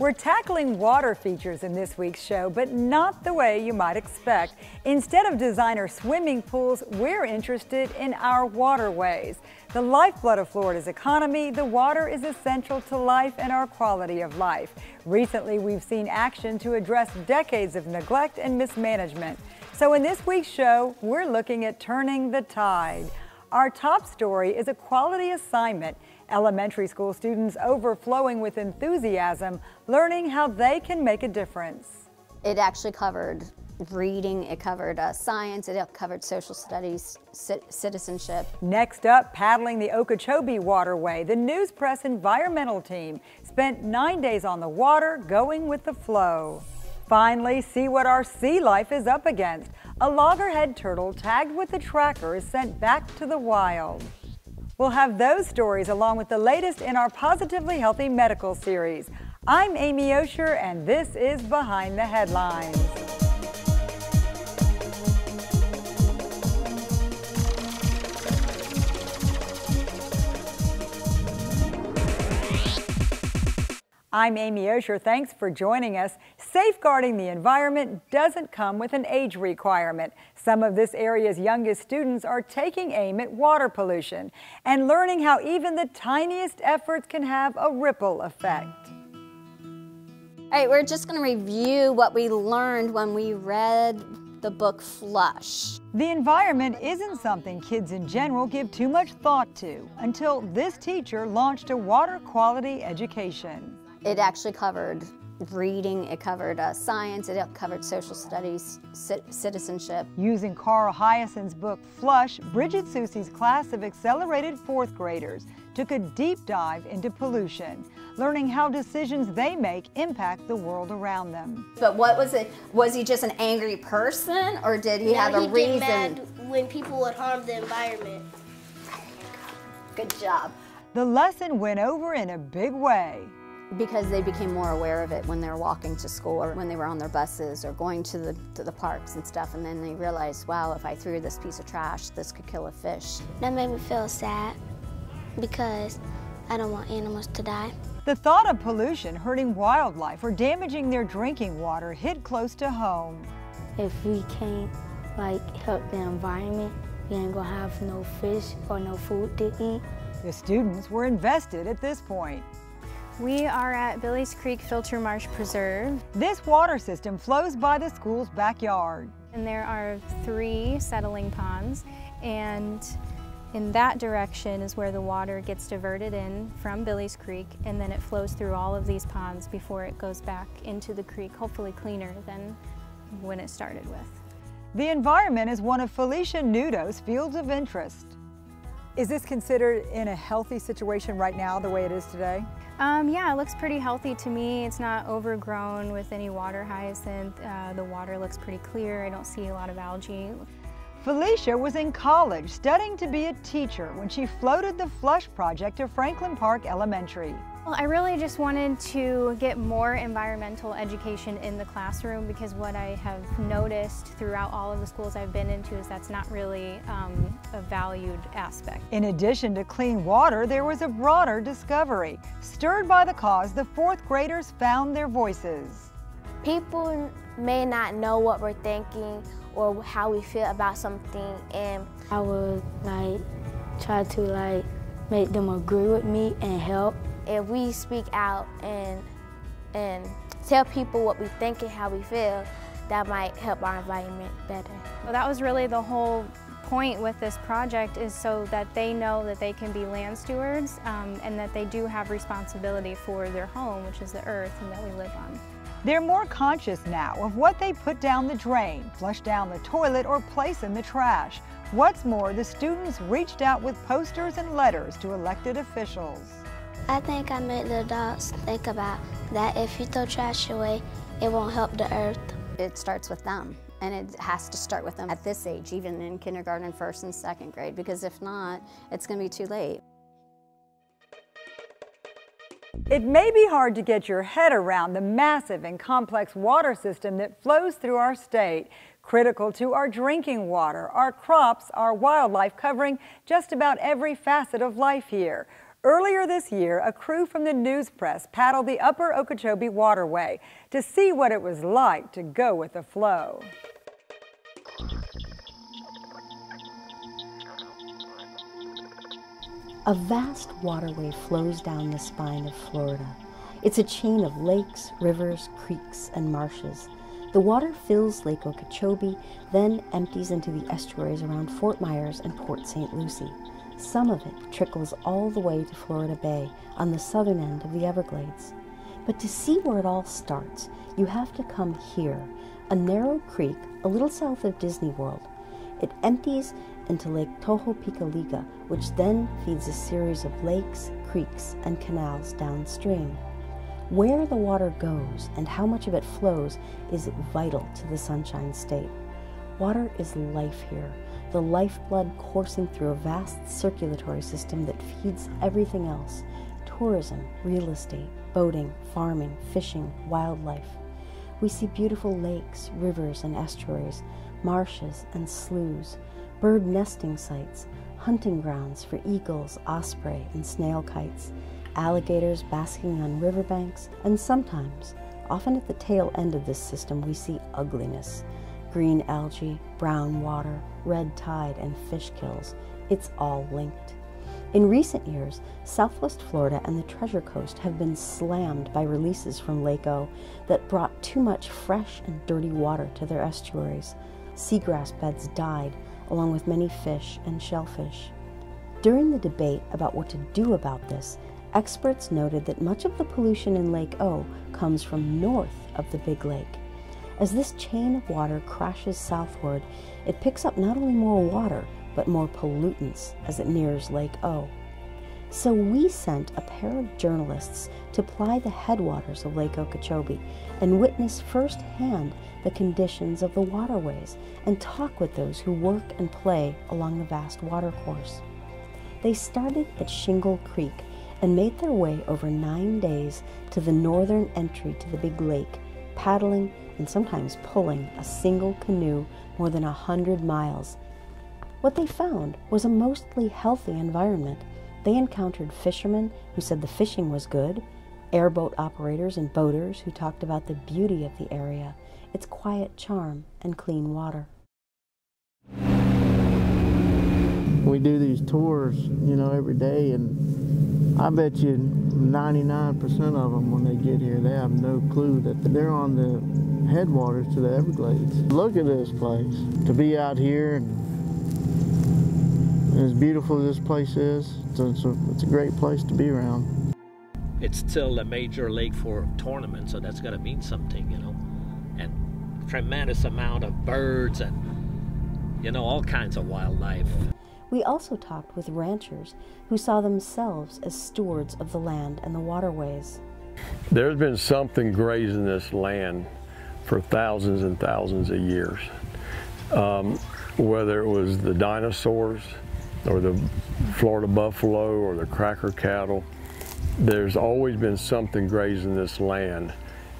We're tackling water features in this week's show, but not the way you might expect. Instead of designer swimming pools, we're interested in our waterways. The lifeblood of Florida's economy, the water is essential to life and our quality of life. Recently, we've seen action to address decades of neglect and mismanagement. So in this week's show, we're looking at turning the tide. Our top story is a quality assignment. Elementary school students overflowing with enthusiasm, learning how they can make a difference. It actually covered reading, it covered science, it covered social studies, citizenship. Next up, paddling the Okeechobee Waterway, the News Press environmental team spent 9 days on the water, going with the flow. Finally, see what our sea life is up against. A loggerhead turtle tagged with a tracker is sent back to the wild. We'll have those stories along with the latest in our Positively Healthy Medical series. I'm Amy Osher, and this is Behind the Headlines. I'm Amy Osher. Thanks for joining us. Safeguarding the environment doesn't come with an age requirement. Some of this area's youngest students are taking aim at water pollution and learning how even the tiniest efforts can have a ripple effect. All right, we're just going to review what we learned when we read the book Flush. The environment isn't something kids in general give too much thought to until this teacher launched a water quality education. It actually covered reading, it covered science, it covered social studies, citizenship. Using Carl Hyacint's book Flush, Bridget Soucy's class of accelerated fourth graders took a deep dive into pollution, learning how decisions they make impact the world around them. But what was it? Was he just an angry person, or did he have a reason? He get mad when people would harm the environment. Good job. The lesson went over in a big way. Because they became more aware of it when they were walking to school or when they were on their buses or going to the parks and stuff, and then they realized, wow, if I threw this piece of trash, this could kill a fish. That made me feel sad because I don't want animals to die. The thought of pollution hurting wildlife or damaging their drinking water hit close to home. If we can't help the environment, we ain't gonna have no fish or no food to eat. The students were invested at this point. We are at Billy's Creek Filter Marsh Preserve. This water system flows by the school's backyard. And there are 3 settling ponds, and in that direction is where the water gets diverted in from Billy's Creek, and then it flows through all of these ponds before it goes back into the creek, hopefully cleaner than when it started with. The environment is one of Felicia Nudo's fields of interest. Is this considered in a healthy situation right now, the way it is today? Yeah, it looks pretty healthy to me. It's not overgrown with any water hyacinth. The water looks pretty clear. I don't see a lot of algae. Felicia was in college studying to be a teacher when she floated the Flush project to Franklin Park Elementary. Well, I really just wanted to get more environmental education in the classroom, because what I have noticed throughout all of the schools I've been into is that's not really a valued aspect. In addition to clean water, there was a broader discovery. Stirred by the cause, the fourth graders found their voices. People may not know what we're thinking or how we feel about something, and I would try to make them agree with me and help. If we speak out and tell people what we think and how we feel, that might help our environment better. Well, that was really the whole point with this project, is so that they know that they can be land stewards and that they do have responsibility for their home, which is the earth and that we live on. They're more conscious now of what they put down the drain, flush down the toilet, or place in the trash. What's more, the students reached out with posters and letters to elected officials. I think I made the adults think about that if you throw trash away, it won't help the earth. It starts with them, and it has to start with them at this age, even in kindergarten, 1st and 2nd grade, because if not, it's going to be too late. It may be hard to get your head around the massive and complex water system that flows through our state, critical to our drinking water, our crops, our wildlife, covering just about every facet of life here. Earlier this year, a crew from the news press paddled the upper Okeechobee Waterway to see what it was like to go with the flow. A vast waterway flows down the spine of Florida. It's a chain of lakes, rivers, creeks, and marshes. The water fills Lake Okeechobee, then empties into the estuaries around Fort Myers and Port St. Lucie. Some of it trickles all the way to Florida Bay on the southern end of the Everglades. But to see where it all starts, you have to come here, a narrow creek a little south of Disney World. It empties into Lake Tohopekaliga, which then feeds a series of lakes, creeks, and canals downstream. Where the water goes and how much of it flows is vital to the Sunshine State. Water is life here, the lifeblood coursing through a vast circulatory system that feeds everything else: tourism, real estate, boating, farming, fishing, wildlife. We see beautiful lakes, rivers, and estuaries, marshes and sloughs, bird nesting sites, hunting grounds for eagles, osprey, and snail kites, alligators basking on riverbanks, and sometimes, often at the tail end of this system, we see ugliness. Green algae, brown water, red tide, and fish kills. It's all linked. In recent years, Southwest Florida and the Treasure Coast have been slammed by releases from Lake O that brought too much fresh and dirty water to their estuaries. Seagrass beds died, along with many fish and shellfish. During the debate about what to do about this, experts noted that much of the pollution in Lake O comes from north of the Big Lake. As this chain of water crashes southward, it picks up not only more water, but more pollutants as it nears Lake O. So we sent a pair of journalists to ply the headwaters of Lake Okeechobee and witness firsthand the conditions of the waterways and talk with those who work and play along the vast watercourse. They started at Shingle Creek and made their way over 9 days to the northern entry to the Big Lake, paddling and sometimes pulling a single canoe more than 100 miles. What they found was a mostly healthy environment. They encountered fishermen who said the fishing was good, airboat operators and boaters who talked about the beauty of the area, its quiet charm and clean water. We do these tours, every day, and I bet you 99% of them, when they get here, they have no clue that they're on the headwaters to the Everglades. Look at this place. To be out here, and as beautiful as this place is, it's a great place to be around. It's still a major lake for tournaments, so that's got to mean something, and tremendous amount of birds and, all kinds of wildlife. We also talked with ranchers who saw themselves as stewards of the land and the waterways. There's been something grazing this land for thousands and thousands of years. Whether it was the dinosaurs or the Florida buffalo or the cracker cattle, there's always been something grazing this land,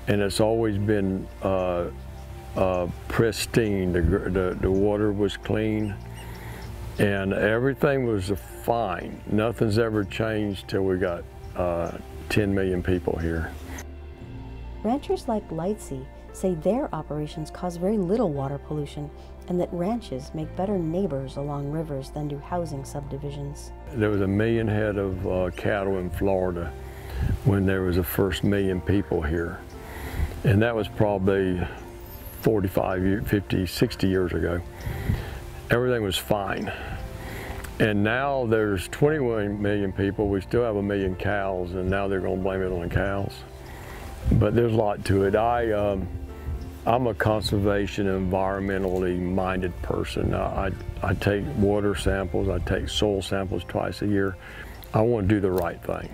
and it's always been pristine. The water was clean, and everything was fine. Nothing's ever changed till we got 10 million people here. Ranchers like Lightsey say their operations cause very little water pollution, and that ranches make better neighbors along rivers than do housing subdivisions. There was 1 million head of cattle in Florida when there was the first 1 million people here. And that was probably 45, 50, 60 years ago. Everything was fine. And now there's 21 million people. We still have 1 million cows, and now they're going to blame it on the cows. But there's a lot to it. I'm a conservation, environmentally minded person. I take water samples, I take soil samples twice a year. I want to do the right thing.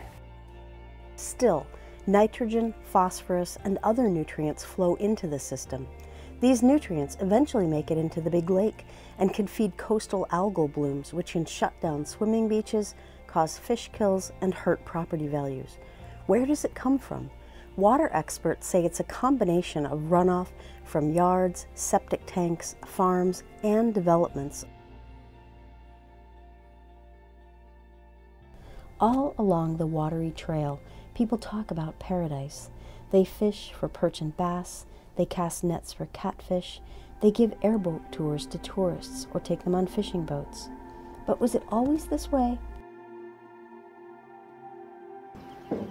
Still, nitrogen, phosphorus, and other nutrients flow into the system. These nutrients eventually make it into the Big Lake and can feed coastal algal blooms, which can shut down swimming beaches, cause fish kills, and hurt property values. Where does it come from? Water experts say it's a combination of runoff from yards, septic tanks, farms, and developments. All along the watery trail, people talk about paradise. They fish for perch and bass, they cast nets for catfish, they give airboat tours to tourists or take them on fishing boats. But was it always this way?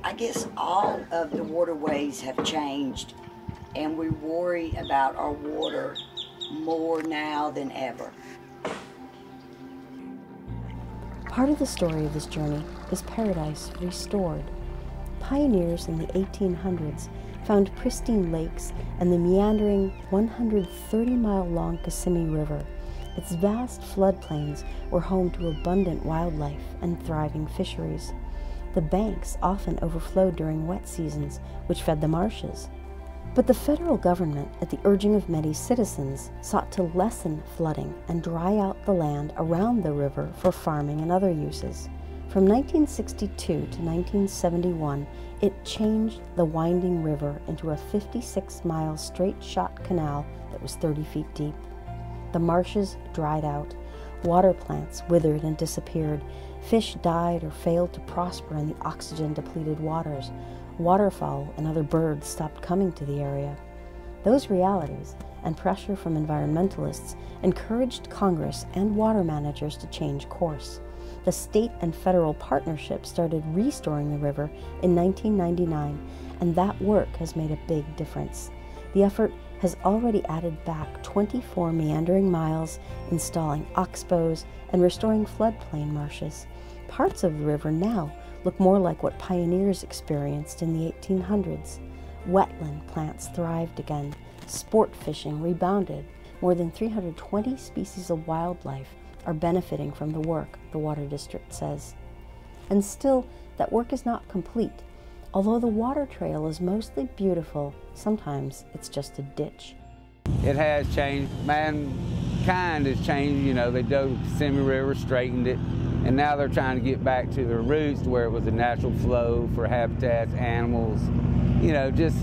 I guess all of the waterways have changed, and we worry about our water more now than ever. Part of the story of this journey is paradise restored. Pioneers in the 1800s found pristine lakes and the meandering 130-mile-long Kissimmee River. Its vast floodplains were home to abundant wildlife and thriving fisheries. The banks often overflowed during wet seasons, which fed the marshes. But the federal government, at the urging of many citizens, sought to lessen flooding and dry out the land around the river for farming and other uses. From 1962 to 1971, it changed the winding river into a 56-mile straight-shot canal that was 30 feet deep. The marshes dried out, water plants withered and disappeared, fish died or failed to prosper in the oxygen-depleted waters, waterfowl and other birds stopped coming to the area. Those realities and pressure from environmentalists encouraged Congress and water managers to change course. The state and federal partnership started restoring the river in 1999, and that work has made a big difference. The effort has already added back 24 meandering miles, installing oxbows, and restoring floodplain marshes. Parts of the river now look more like what pioneers experienced in the 1800s. Wetland plants thrived again, sport fishing rebounded. More than 320 species of wildlife are benefiting from the work, the Water District says. And still, that work is not complete. Although the water trail is mostly beautiful, sometimes it's just a ditch. It has changed. Mankind has changed. You know, they dug the Kissimmee River, straightened it, and now they're trying to get back to their roots to where it was a natural flow for habitats, animals, you know, just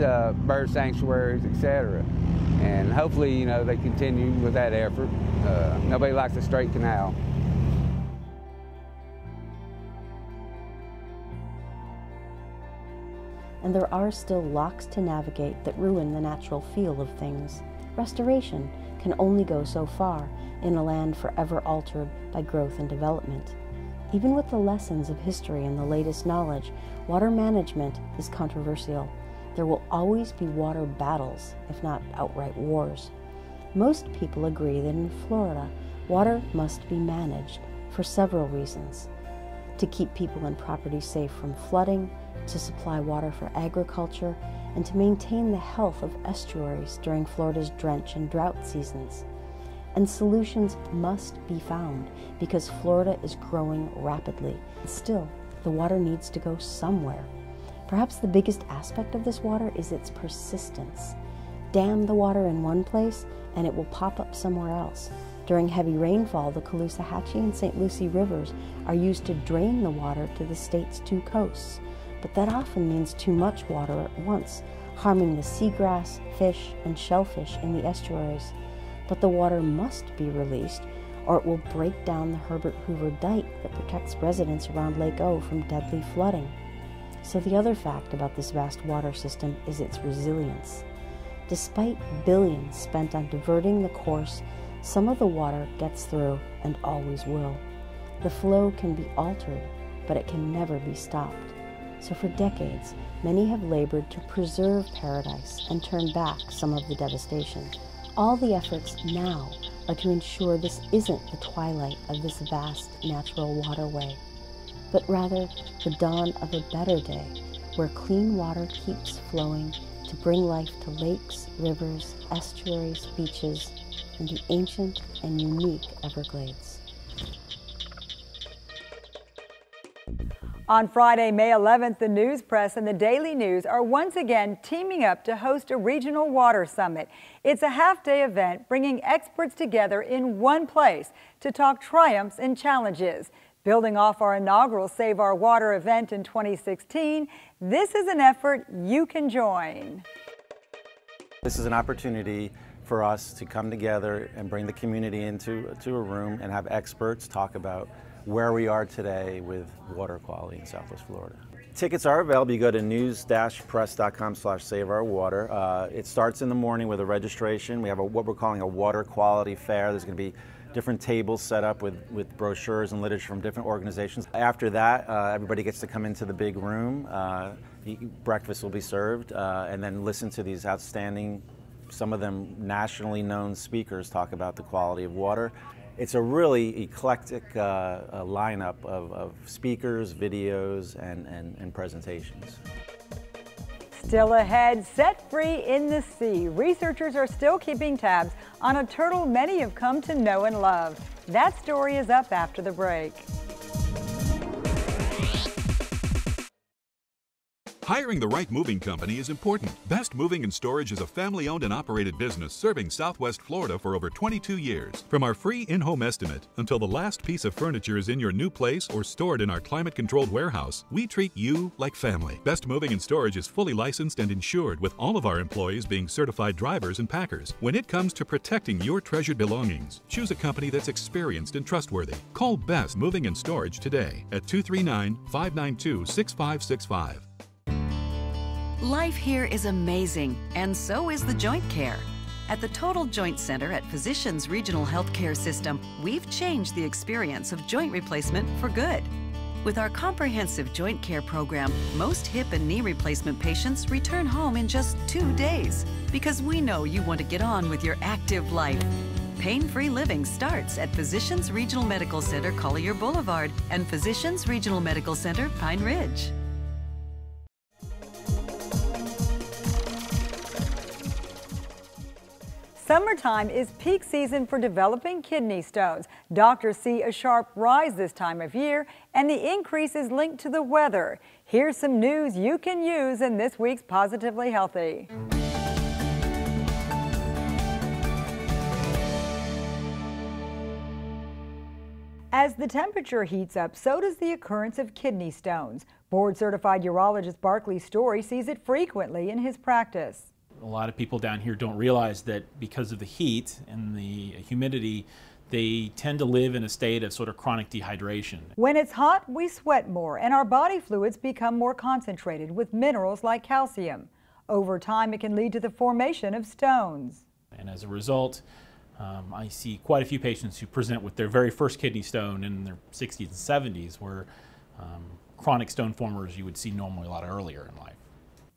bird sanctuaries, etc. And hopefully, you know, they continue with that effort. Nobody likes a straight canal. And there are still locks to navigate that ruin the natural feel of things. Restoration can only go so far in a land forever altered by growth and development. Even with the lessons of history and the latest knowledge, water management is controversial. There will always be water battles, if not outright wars. Most people agree that in Florida, water must be managed for several reasons. To keep people and property safe from flooding, to supply water for agriculture, and to maintain the health of estuaries during Florida's drench and drought seasons. And solutions must be found because Florida is growing rapidly. Still, the water needs to go somewhere. Perhaps the biggest aspect of this water is its persistence. Dam the water in one place and it will pop up somewhere else. During heavy rainfall, the Caloosahatchee and St. Lucie rivers are used to drain the water to the state's two coasts. But that often means too much water at once, harming the seagrass, fish, and shellfish in the estuaries. But the water must be released, or it will break down the Herbert Hoover Dike that protects residents around Lake O from deadly flooding. So the other fact about this vast water system is its resilience. Despite billions spent on diverting the course, some of the water gets through and always will. The flow can be altered, but it can never be stopped. So for decades, many have labored to preserve paradise and turn back some of the devastation. All the efforts now are to ensure this isn't the twilight of this vast natural waterway, but rather the dawn of a better day where clean water keeps flowing to bring life to lakes, rivers, estuaries, beaches, and the ancient and unique Everglades. On Friday, May 11th, the News Press and the Daily News are once again teaming up to host a regional water summit. It's a half-day event bringing experts together in one place to talk triumphs and challenges. Building off our inaugural Save Our Water event in 2016, this is an effort you can join. This is an opportunity for us to come together and bring the community into a room and have experts talk about where we are today with water quality in Southwest Florida. Tickets are available. You go to news-press.com/saveourwater. It starts in the morning with a registration. We have what we're calling a water quality fair. There's going to be different tables set up with brochures and literature from different organizations. After that, everybody gets to come into the big room. Breakfast will be served, and then listen to these outstanding, some of them nationally known speakers talk about the quality of water. It's a really eclectic lineup of speakers, videos, and presentations. Still ahead, set free in the sea. Researchers are still keeping tabs on a turtle many have come to know and love. That story is up after the break. Hiring the right moving company is important. Best Moving and Storage is a family-owned and operated business serving Southwest Florida for over 22 years. From our free in-home estimate until the last piece of furniture is in your new place or stored in our climate-controlled warehouse, we treat you like family. Best Moving and Storage is fully licensed and insured, with all of our employees being certified drivers and packers. When it comes to protecting your treasured belongings, choose a company that's experienced and trustworthy. Call Best Moving and Storage today at 239-592-6565. Life here is amazing, and so is the joint care. At the Total Joint Center at Physicians Regional Healthcare System, we've changed the experience of joint replacement for good. With our comprehensive joint care program, most hip and knee replacement patients return home in just 2 days, because we know you want to get on with your active life. Pain-free living starts at Physicians Regional Medical Center, Collier Boulevard, and Physicians Regional Medical Center, Pine Ridge. Summertime is peak season for developing kidney stones. Doctors see a sharp rise this time of year, and the increase is linked to the weather. Here's some news you can use in this week's Positively Healthy. As the temperature heats up, so does the occurrence of kidney stones. Board-certified urologist Barkley Story sees it frequently in his practice. A lot of people down here don't realize that because of the heat and the humidity, they tend to live in a state of sort of chronic dehydration. When it's hot, we sweat more, and our body fluids become more concentrated with minerals like calcium. Over time, it can lead to the formation of stones. And as a result, I see quite a few patients who present with their very first kidney stone in their 60s and 70s, where chronic stone formers you would see normally a lot earlier in life.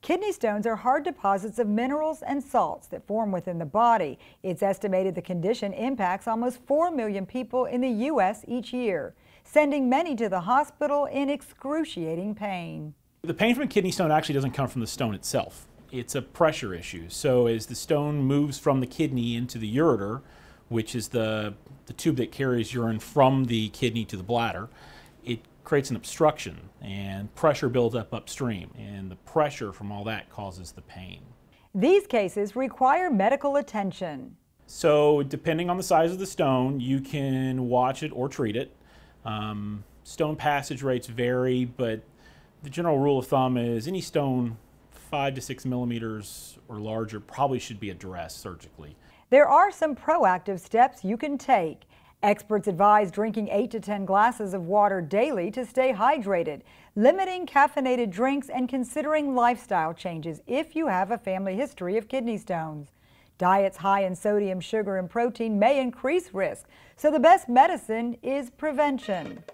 Kidney stones are hard deposits of minerals and salts that form within the body. It's estimated the condition impacts almost 4 million people in the U.S. each year, sending many to the hospital in excruciating pain. The pain from a kidney stone actually doesn't come from the stone itself. It's a pressure issue. So as the stone moves from the kidney into the ureter, which is the tube that carries urine from the kidney to the bladder, it creates an obstruction and pressure builds up upstream, and the pressure from all that causes the pain. These cases require medical attention. So depending on the size of the stone, you can watch it or treat it. Stone passage rates vary, but the general rule of thumb is any stone 5 to 6 millimeters or larger probably should be addressed surgically. There are some proactive steps you can take. Experts advise drinking 8 to 10 glasses of water daily to stay hydrated, limiting caffeinated drinks, and considering lifestyle changes if you have a family history of kidney stones. Diets high in sodium, sugar, and protein may increase risk, so the best medicine is prevention.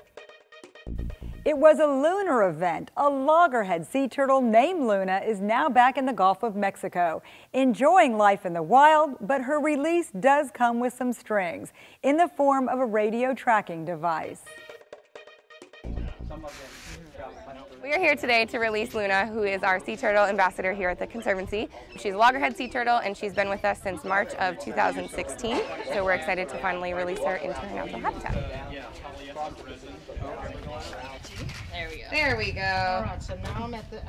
It was a lunar event. A loggerhead sea turtle named Luna is now back in the Gulf of Mexico, enjoying life in the wild, but her release does come with some strings in the form of a radio tracking device. We are here today to release Luna, who is our sea turtle ambassador here at the Conservancy. She's a loggerhead sea turtle, and she's been with us since March of 2016, so we're excited to finally release her into her natural habitat. There we go. There we go. All right, so now I'm at the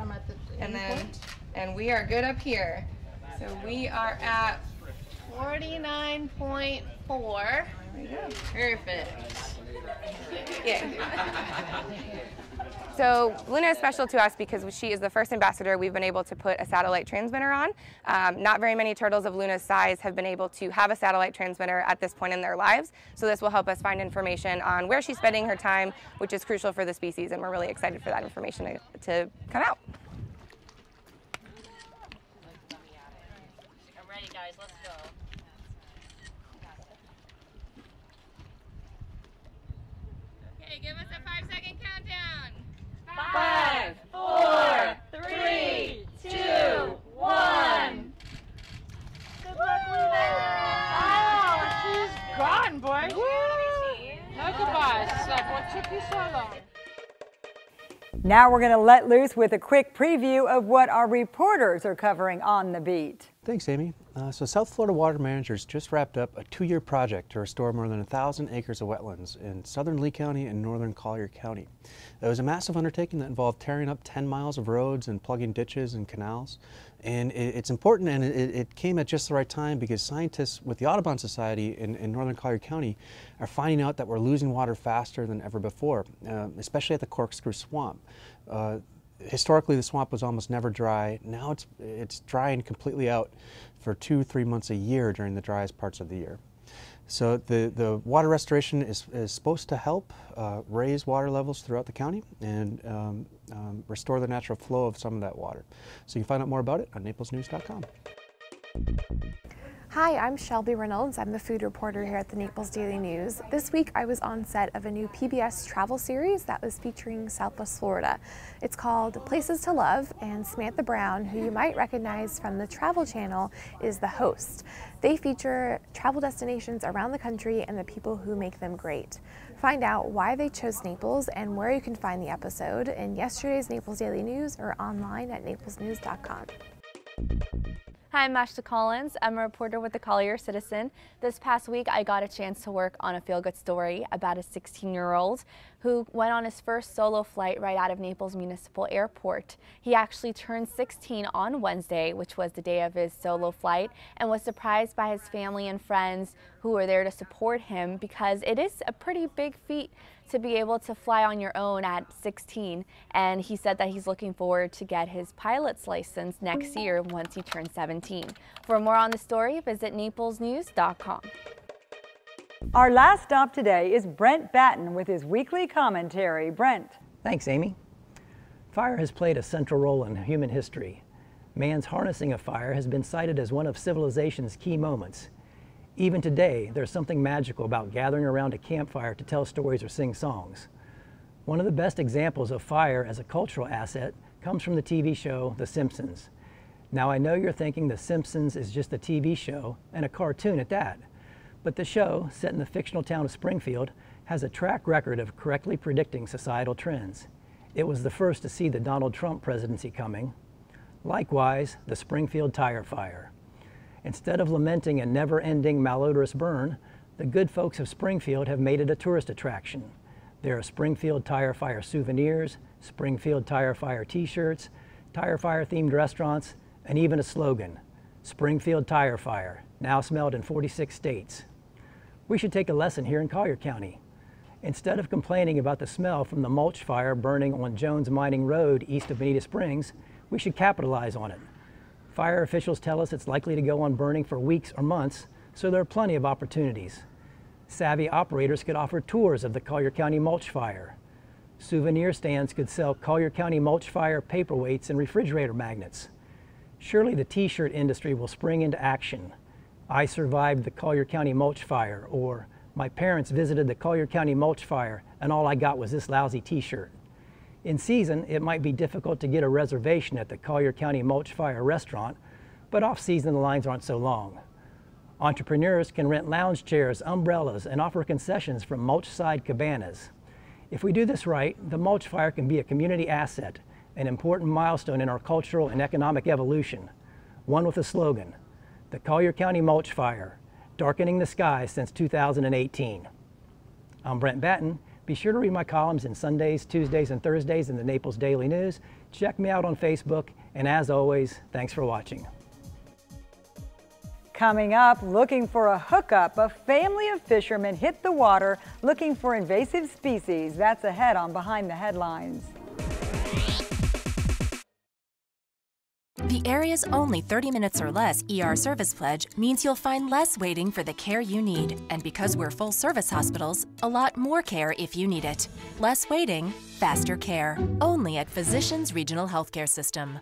and we are good up here. So we are at 49.4. There we go. Perfect. Yeah. So Luna is special to us because she is the first ambassador we've been able to put a satellite transmitter on. Not very many turtles of Luna's size have been able to have a satellite transmitter at this point in their lives. So this will help us find information on where she's spending her time, which is crucial for the species, and we're really excited for that information to come out. I'm ready, guys, let's go. Okay, give us a 5-second countdown. 5, 4, 3, 2, 1. Good luck, Luna. Oh, she's gone, boy. No goodbyes. It's like, what took you so long? Now we're going to let loose with a quick preview of what our reporters are covering on the beat. Thanks, Amy. So South Florida Water Managers just wrapped up a 2-year project to restore more than 1,000 acres of wetlands in southern Lee County and northern Collier County. It was a massive undertaking that involved tearing up 10 miles of roads and plugging ditches and canals. And it's important, and it came at just the right time because scientists with the Audubon Society in northern Collier County are finding out that we're losing water faster than ever before, especially at the Corkscrew Swamp. Historically, the swamp was almost never dry. Now it's drying completely out for 2-3 months a year during the driest parts of the year. So the water restoration is supposed to help raise water levels throughout the county and restore the natural flow of some of that water. So you can find out more about it on naplesnews.com. Hi, I'm Shelby Reynolds. I'm the food reporter here at the Naples Daily News. This week I was on set of a new PBS travel series that was featuring Southwest Florida. It's called Places to Love, and Samantha Brown, who you might recognize from the Travel Channel, is the host. They feature travel destinations around the country and the people who make them great. Find out why they chose Naples and where you can find the episode in yesterday's Naples Daily News or online at naplesnews.com. Hi, I'm Ashta Collins. I'm a reporter with the Collier Citizen. This past week, I got a chance to work on a feel-good story about a 16-year-old who went on his first solo flight right out of Naples Municipal Airport. He actually turned 16 on Wednesday, which was the day of his solo flight, and was surprised by his family and friends who were there to support him because it is a pretty big feat to be able to fly on your own at 16, and he said that he's looking forward to get his pilot's license next year once he turns 17. For more on the story, visit naplesnews.com. Our last stop today is Brent Batten with his weekly commentary. Brent. Thanks, Amy. Fire has played a central role in human history. Man's harnessing of fire has been cited as one of civilization's key moments. Even today, there's something magical about gathering around a campfire to tell stories or sing songs. One of the best examples of fire as a cultural asset comes from the TV show The Simpsons. Now, I know you're thinking The Simpsons is just a TV show and a cartoon at that, but the show, set in the fictional town of Springfield, has a track record of correctly predicting societal trends. It was the first to see the Donald Trump presidency coming. Likewise, the Springfield tire fire. Instead of lamenting a never-ending malodorous burn, the good folks of Springfield have made it a tourist attraction. There are Springfield Tire Fire souvenirs, Springfield Tire Fire t-shirts, tire fire-themed restaurants, and even a slogan, Springfield Tire Fire, now smelled in 46 states. We should take a lesson here in Collier County. Instead of complaining about the smell from the mulch fire burning on Jones Mining Road east of Bonita Springs, we should capitalize on it. Fire officials tell us it's likely to go on burning for weeks or months, so there are plenty of opportunities. Savvy operators could offer tours of the Collier County mulch fire. Souvenir stands could sell Collier County mulch fire paperweights and refrigerator magnets. Surely the t-shirt industry will spring into action. I survived the Collier County mulch fire, or my parents visited the Collier County mulch fire and all I got was this lousy t-shirt. In season, it might be difficult to get a reservation at the Collier County Mulch Fire restaurant, but off-season the lines aren't so long. Entrepreneurs can rent lounge chairs, umbrellas, and offer concessions from mulch-side cabanas. If we do this right, the mulch fire can be a community asset, an important milestone in our cultural and economic evolution. One with a slogan, the Collier County Mulch Fire, darkening the skies since 2018. I'm Brent Batten. Be sure to read my columns in Sundays, Tuesdays, and Thursdays in the Naples Daily News. Check me out on Facebook, and as always, thanks for watching. Coming up, looking for a hookup, a family of fishermen hit the water looking for invasive species. That's ahead on Behind the Headlines. The area's only 30 minutes or less ER service pledge means you'll find less waiting for the care you need. And because we're full service hospitals, a lot more care if you need it. Less waiting, faster care. Only at Physicians Regional Healthcare System.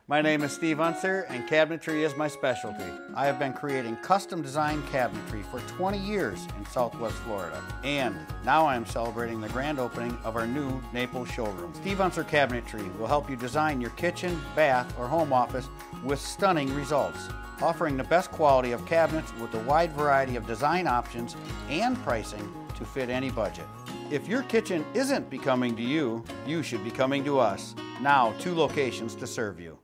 My name is Steve Unser, and cabinetry is my specialty. I have been creating custom-designed cabinetry for 20 years in Southwest Florida. And now I am celebrating the grand opening of our new Naples showroom. Steve Unser Cabinetry will help you design your kitchen, bath, or home office with stunning results, offering the best quality of cabinets with a wide variety of design options and pricing to fit any budget. If your kitchen isn't becoming to you, you should be coming to us. Now, 2 locations to serve you.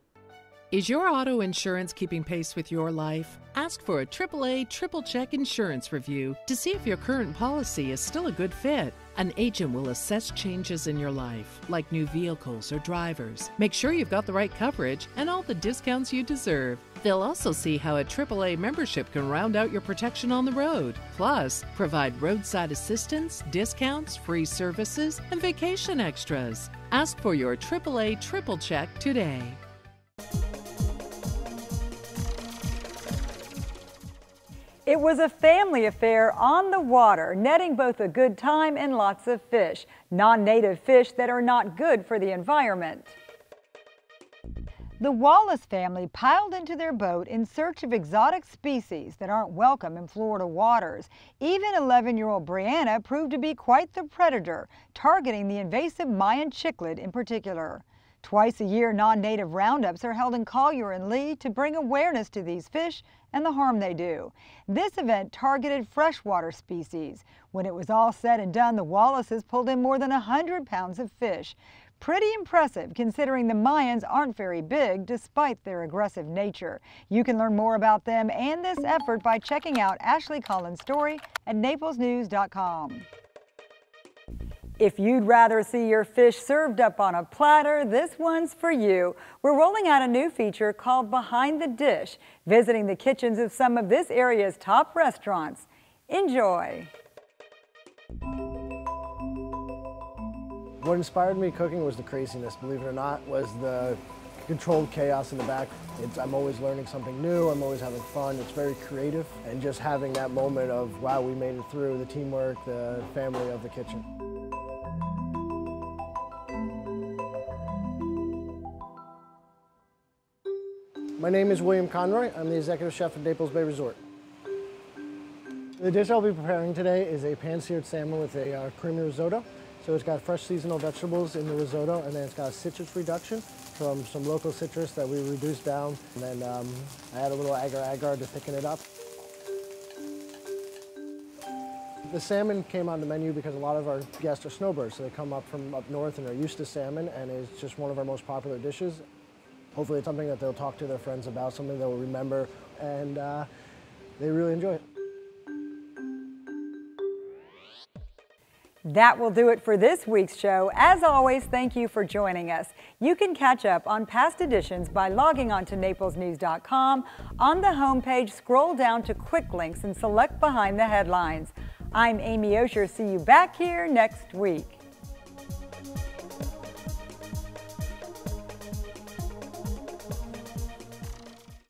Is your auto insurance keeping pace with your life? Ask for a AAA Triple Check Insurance Review to see if your current policy is still a good fit. An agent will assess changes in your life, like new vehicles or drivers. Make sure you've got the right coverage and all the discounts you deserve. They'll also see how a AAA membership can round out your protection on the road. Plus, provide roadside assistance, discounts, free services, and vacation extras. Ask for your AAA Triple Check today. It was a family affair on the water, netting both a good time and lots of fish, non-native fish that are not good for the environment. The Wallace family piled into their boat in search of exotic species that aren't welcome in Florida waters. Even 11-year-old Brianna proved to be quite the predator, targeting the invasive Mayan cichlid in particular. Twice a year, non-native roundups are held in Collier and Lee to bring awareness to these fish and the harm they do. This event targeted freshwater species. When it was all said and done, the Wallaces pulled in more than 100 pounds of fish. Pretty impressive considering the Mayans aren't very big despite their aggressive nature. You can learn more about them and this effort by checking out Ashley Collins' story at naplesnews.com. If you'd rather see your fish served up on a platter, this one's for you. We're rolling out a new feature called Behind the Dish, visiting the kitchens of some of this area's top restaurants. Enjoy. What inspired me cooking was the craziness, believe it or not, was the controlled chaos in the back. I'm always learning something new, I'm always having fun, it's very creative, and just having that moment of, wow, we made it through, the teamwork, the family of the kitchen. My name is William Conroy. I'm the executive chef at Naples Bay Resort. The dish I'll be preparing today is a pan-seared salmon with a creamy risotto. So it's got fresh seasonal vegetables in the risotto, and then it's got a citrus reduction from some local citrus that we reduced down. And then I add a little agar-agar to thicken it up. The salmon came on the menu because a lot of our guests are snowbirds, so they come up from up north and are used to salmon, and it's just one of our most popular dishes. Hopefully it's something that they'll talk to their friends about, something they'll remember, and they really enjoy it. That will do it for this week's show. As always, thank you for joining us. You can catch up on past editions by logging on to naplesnews.com. On the homepage, scroll down to quick links and select Behind the Headlines. I'm Amy Osher. See you back here next week.